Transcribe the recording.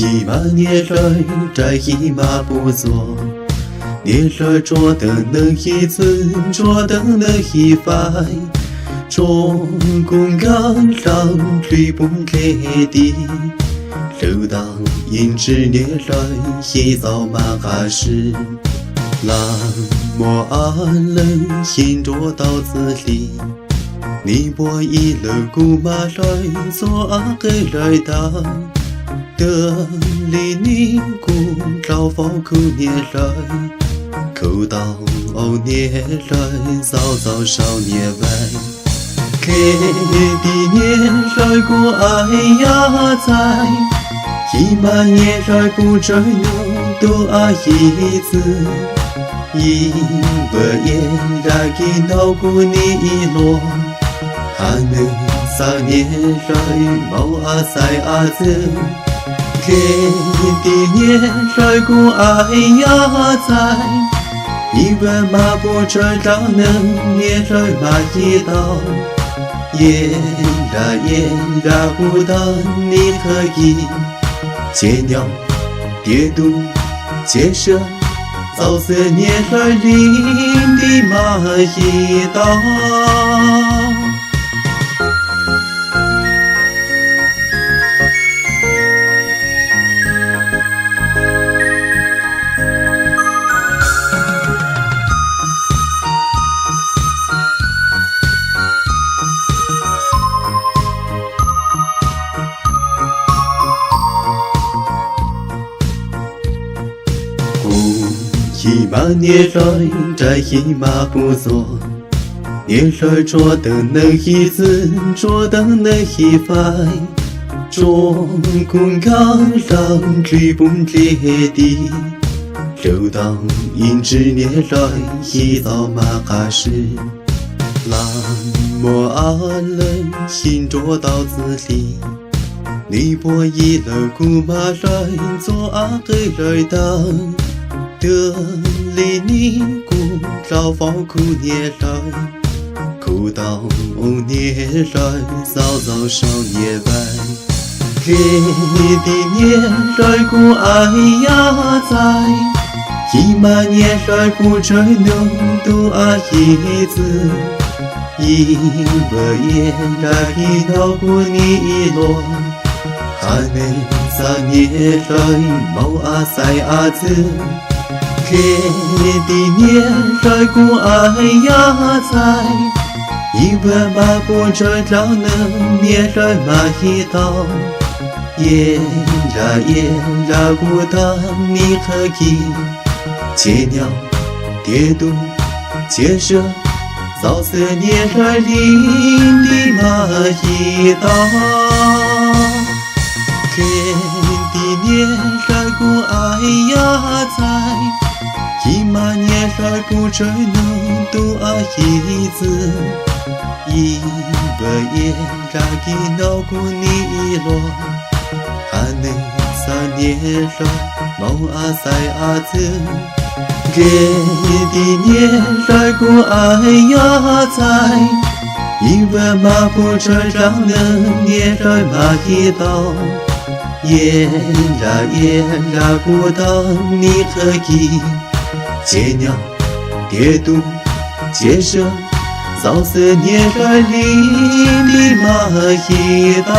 一马年来摘一马不做，年来捉得能一寸，捉得能一番。中共刚上吕布列地，流荡因之年来一早马哈时，浪莫安冷心着刀子里。你我一路古马来做阿黑来当，得里你古老房口年来，口到年来早早少年外，给的年来过爱呀在，一马年来不追牛都爱一次，一百年来给闹过你一落。还能3年来毛啊塞啊子，给的年来过爱呀在，一万马不追到能年来马一刀，也拉不到你可以接鸟跌度接射，早3年来领的马一刀。一马年来摘一马不做，年来捉得能一寸，捉得能一番。中共刚上吕布列地，流荡因之年来一早马哈时，浪莫安冷心着刀子里。你我一路古马来做阿黑来当，得里你古老房口年来，口到年来早早少年外，给的年来过爱呀在，一马年来不追能都爱一次，一百年来一到过你一落。还能3年来毛啊塞啊子，给的年来过爱呀在，一万马不追到能年来马一刀，也拉不到你可以接鸟跌度接射，早3年来领的马一刀。给的年来过爱呀在，一马年来不追能都爱一次，一百年来给闹过你一落。还能3年来毛啊塞啊子，给的年来过爱呀在，一万马不追让能年来马一刀，也拉不到你可以接鸟跌度接射，早3年来领的马一刀。